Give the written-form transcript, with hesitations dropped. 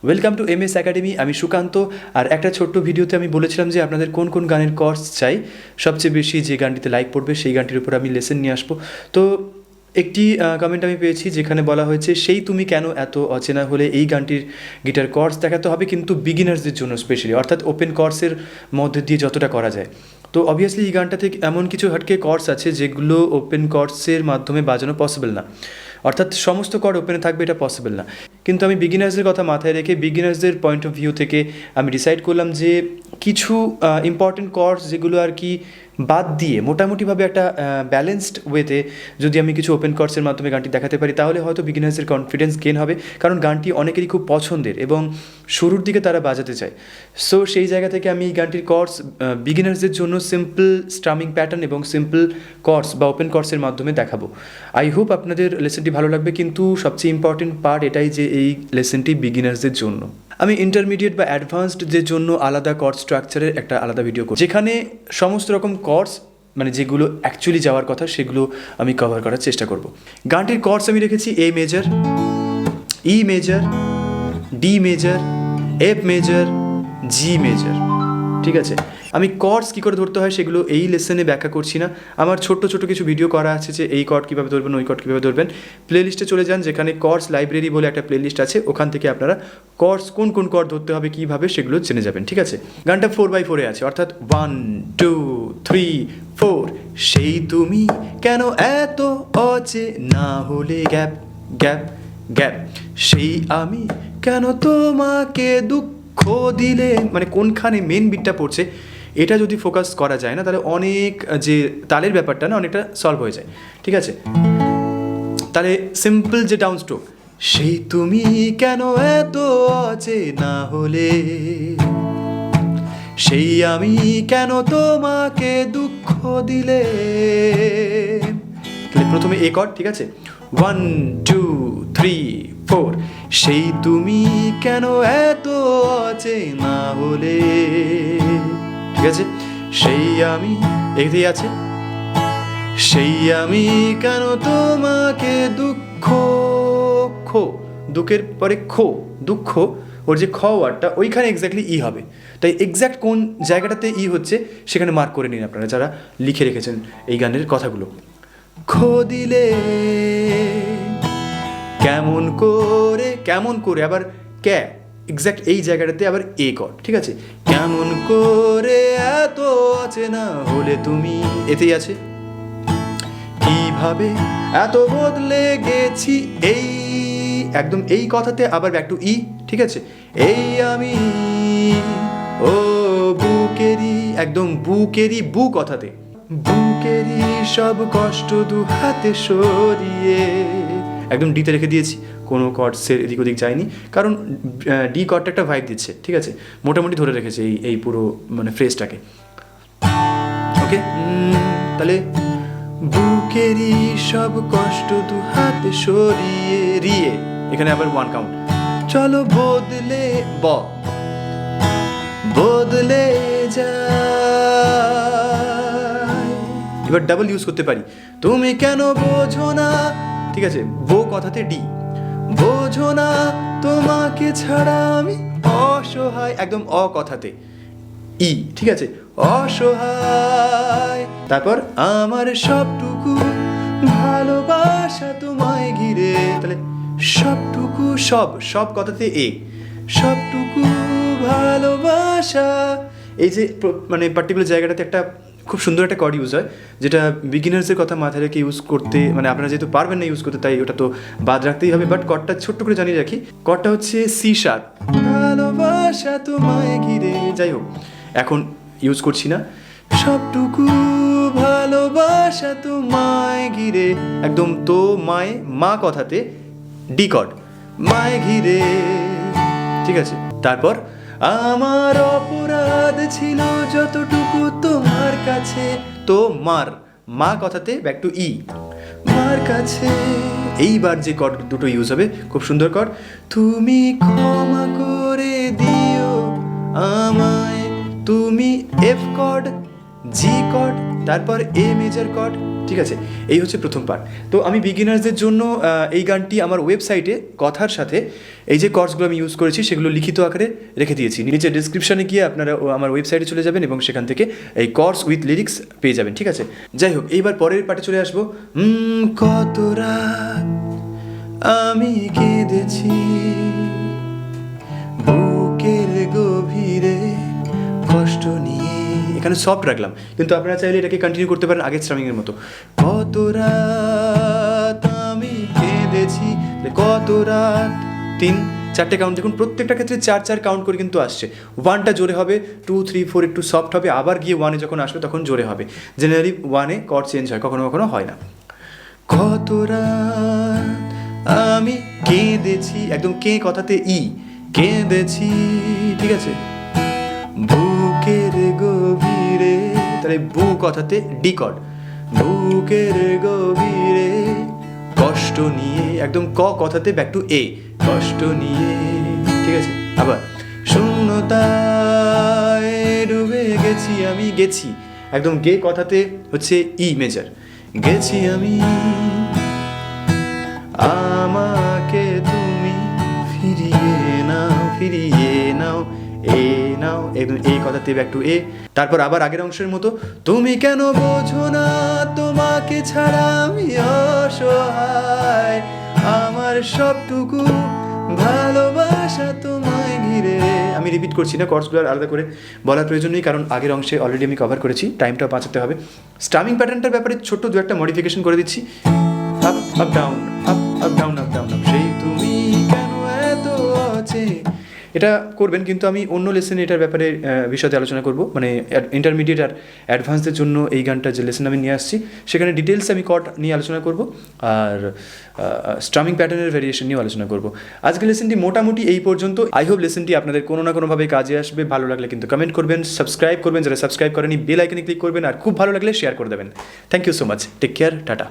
Welcome to MS academy. আমি সুকান্ত। আর একটা ছোট্ট ভিডিওতে আমি বলেছিলাম যে আপনাদের কোন কোন গানের কোর্স চাই, সবচেয়ে বেশি যে গানটিতে লাইক পড়বে সেই গানটির উপর আমি লেসন নিয়ে আসবো। তো একটি কমেন্ট আমি পেয়েছি যেখানে বলা হয়েছে সেই তুমি কেন এত অচেনা হলে, এই গানটির গিটার কোর্স দেখাতে হবে কিন্তু বিগিনার্সদের জন্য স্পেশালি, অর্থাৎ ওপেন কোর্সের মধ্যে দিয়ে যতটা করা যায়। তো অবভিয়াসলি এই গানটা থেকে এমন কিছু হাটকে কোর্স আছে যেগুলো ওপেন কোর্সের মাধ্যমে বাজানো পসিবল না, অর্থাৎ সমস্ত কর্ড ওপেনে থাকবে এটা পসিবল না। কিন্তু আমি বিগিনার্সদের কথা মাথায় রেখে বিগিনার্সদের পয়েন্ট অফ ভিউ থেকে আমি ডিসাইড করলাম যে কিছু ইম্পর্টেন্ট কর্ডস যেগুলো আর কি বাদ দিয়ে মোটামুটিভাবে একটা ব্যালেন্সড ওয়েতে যদি আমি কিছু ওপেন কর্ডসের মাধ্যমে গানটি দেখাতে পারি তাহলে হয়তো বিগিনার্সের কনফিডেন্স গেন হবে, কারণ গানটি অনেকেরই খুব পছন্দের এবং শুরুর দিকে তারা বাজাতে চায়। সো সেই জায়গা থেকে আমি এই গানটির কর্ডস বিগিনার্সদের জন্য সিম্পল স্ট্রামিং প্যাটার্ন এবং সিম্পল কর্ডস বা ওপেন কর্ডসের মাধ্যমে দেখাবো। আই হোপ আপনাদের লেসনটি ভালো লাগবে, কিন্তু সবচেয়ে ইম্পর্টেন্ট পার্ট এটাই যে এই লেসনটি বিগিনার্সদের জন্য। আমি ইন্টারমিডিয়েট বা অ্যাডভান্সডদের জন্য আলাদা কর্ড স্ট্রাকচারের একটা আলাদা ভিডিও করব, যেখানে সমস্ত রকম কর্ডস মানে যেগুলো অ্যাকচুয়ালি যাওয়ার কথা সেগুলো আমি কভার করার চেষ্টা করব। গানটির কর্ডস আমি রেখেছি a major, E major, D major, F major, G major. ঠিক আছে, আমি কর্ডস কী করে ধরতে হয় সেগুলো এই লেসনে ব্যাখ্যা করছি না। আমার ছোট্ট ছোটো কিছু ভিডিও করা আছে যে এই কর্ড কীভাবে ধরবেন, ওই কর্ড কীভাবে ধরবেন। প্লে লিস্টে চলে যান, যেখানে কর্ডস লাইব্রেরি বলে একটা প্লে লিস্ট আছে, ওখান থেকে আপনারা কর্ডস কোন কোন কর্ড ধরতে হবে কীভাবে সেগুলো জেনে যাবেন। ঠিক আছে, গানটা 4/4 আছে, অর্থাৎ 1 2 3 4। সেই তুমি কেন এত অচেনা হলে, গ্যাপ গ্যাপ গ্যাপ। সেই আমি কেন তোমাকে দুঃখ দিলে, মানে কোনখানে মেন বিটটা পড়ছে এটা যদি ফোকাস করা যায় না তাহলে অনেক যে তালের ব্যাপারটা না অনেকটা সলভ হয়ে যায়। ঠিক আছে, তাহলে সিম্পল যে ডাউন স্ট্রোক, সেই তুমি কেন এত অচেনা হলে, সেই আমি কেন তোমাকে দুঃখ দিলে। তাহলে প্রথমে এ কর্ড, ঠিক আছে, 1 2 3 4। সেই তুমি কেন এত অচেনা হলে, ঠিক আছে, সেই আমি এতেই আছে, সেই আমি কেন তোমাকে দুঃখ, খো দুঃখের পরে খো, দুঃখ, ওর যে খ ওয়ার্ডটা ওইখানে এক্স্যাক্টলি ই হবে। তাই এক্স্যাক্ট কোন জায়গাটাতে ই হচ্ছে সেখানে মার্ক করে নিন আপনারা যারা লিখে রেখেছেন এই গানের কথাগুলো। খো দিলে কেমন করে, কেমন করে আবার ক্যা, এক্স্যাক্ট এই জায়গাটাতে আবার এ কর্ড। ঠিক আছে, কেমন করে এত অচেনা হলে তুমি, এতেই আছে, কিভাবে এত বদলে গেছি, এই একদম এই কথাতে আবার ব্যাক টু ই। ঠিক আছে, এই আমি ও বুকেরি, একদম বুকেরি, বু কথাতে, বুকেরি সব কষ্ট দু হাতে সরিয়ে, একদম ডিতে রেখে দিয়েছি, কোনো কর্ডসের এদিক ওদিক যায়নি, কারণ ডি কর্ডটা একটা ভাইব দিচ্ছে। ঠিক আছে, মোটামুটি ধরে রেখেছে এই পুরো মানে ফ্রেজটাকে। ওকে, তাহলে বুকেরই সব কষ্ট দু হাতে সরিয়ে, রিয়ে এখানে আবার 1 কাউন্ট। চলো বদলে, বদলে যায়, এবার ডাবল ইউজ করতে পারি, তুমি কেন বোঝো না। ঠিক আছে, বো কথাতে ডি, বোঝো না তোমাকে ছাড়া আমি অসহায়, একদম অ কথাতে ই। ঠিক আছে, অসহায়। তারপর আমার সবটুকু ভালোবাসা তোমায় ঘিরে, তাহলে সবটুকু, সব সব কথাতে এ, সবটুকু ভালোবাসা। এই যে মানে পার্টিকুলার জায়গাটাতে একটা খুব সুন্দর একটা কর্ড ইউজ হয়, যেটা বিগিনার্সের কথা মাথায় রেখে ইউজ করতে, মানে আপনারা যেহেতু পারবেন না ইউজ করতে তাই ওটা তো বাদ রাখতেই হবে। বাট কর্ডটা ছোট্ট করে জানিয়ে রাখি, কর্ডটা হচ্ছে সি শার্প, ভালোবাসা তোমায় ঘিরে। যাই হোক, এখন ইউজ করছি না, সবটুকু ভালোবাসা তোমায় ঘিরে, একদম তো মায়, মা কথাতে ডি কর্ড, মায় ঘিরে। ঠিক আছে, তারপর আমার অপরাধ ছিল যতটুকু তোমার কাছে, তো মার, মা কথাতে ব্যাক টু ই, মার কাছে। এইবার যে কর্ড দুটো ইউজ হবে খুব সুন্দর কর্ড, তুমি ক্ষমা করে দিও আমায়, তুমি এফ কর্ড, জি কর্ড, তারপর এ মেজর কর্ড, ঠিক আছে, এই হচ্ছে প্রথম পার্ট। তো আমি বিগিনার্সদের জন্য এই গানটি আমার ওয়েবসাইটে কথার সাথে এই যে কর্ডসগুলো আমি ইউজ করেছি সেগুলো লিখিত আকারে রেখে দিয়েছি। নিচে ডিসক্রিপশনে গিয়ে আপনারা আমার ওয়েবসাইটে চলে যাবেন এবং সেখান থেকে এই কর্ডস উইথ লিরিক্স পেয়ে যাবেন, ঠিক আছে। যাই হোক, এইবার পরের পার্টে চলে আসবো। কত রাত আমি কেঁদেছি বুকের গভীরে কষ্ট নিয়ে, এখানে সফট রাখলাম, কিন্তু আপনারা চাইলে এটাকে কন্টিনিউ করতে পারেন আগের স্ট্রামিংয়ের মতো। কত রাত আমি কেঁদেছি, কত রাত, 3-4টে কাউন্ট দেখুন, প্রত্যেকটা ক্ষেত্রে 4-4 কাউন্ট করে কিন্তু আসছে। 1টা জোরে হবে, 2, 3, 4 একটু সফট হবে, আবার গিয়ে 1-এ যখন আসবে তখন জোরে হবে। জেনারেলি 1-এ কর্ড চেঞ্জ হয়, কখনো কখনো হয় না। কত রাত আমি কেঁদেছি, একদম কে কথাতে ই, কেঁদেছি, ঠিক আছে, বুকের গভীরে, তাহলে বু কথাতে ডি কর্ড, বুকের গভীরে কষ্ট নিয়ে, একদম ক কথাতে ব্যাক টু এ, কষ্ট নিয়ে, ঠিক আছে। আবার শূন্যতায় ডুবে গেছি আমি, গেছি, একদম গে কথাতে হচ্ছে ই মেজর, গেছি আমি, আমাকে তুমি ফিরিয়ে নাও, ফিরিয়ে নাও, এ নাও, একদম এই কথাতে ব্যাক টু এ। তারপর আবার আগের অংশের মতো, তুমি কেন বোঝো না তোমাকে ছাড়া আমি অসহায়, আমার সবটুকু ভালোবাসা তোমায় ঘিরে। আমি রিপিট করছি না, কর্ডসগুলো আলাদা করে বলার প্রয়োজন নেই, কারণ আগের অংশে অলরেডি আমি কভার করেছি, টাইমটা বাঁচাতে হবে। স্ট্রামিং প্যাটার্নটার ব্যাপারে ছোট্ট দু একটা মডিফিকেশন করে দিচ্ছি। Up up down, up up down, up down, up, সেই তুমি কেন এত আছে, এটা করবেন, কিন্তু আমি অন্য লেসনে এটার ব্যাপারে বিশদে আলোচনা করব, মানে ইন্টারমিডিয়েট আর অ্যাডভান্সদের জন্য এই গানটা যে লেসন আমি নিয়ে আসছি সেখানে ডিটেলস আমি কর্ড নিয়ে আলোচনা করব, আর স্ট্রামিং প্যাটার্নের ভেরিয়েশন নিয়েও আলোচনা করব। আজকের লেসনটি মোটামুটি এই পর্যন্ত। আই হোপ লেসনটি আপনাদের কোনো না কোনোভাবে কাজে আসবে। ভালো লাগলে কিন্তু কমেন্ট করবেন, সাবস্ক্রাইব করবেন, যারা সাবস্ক্রাইব করেনি বেল আইকনে ক্লিক করবেন, আর খুব ভালো লাগলে শেয়ার করে দেবেন। Thank you so much, take care, tata.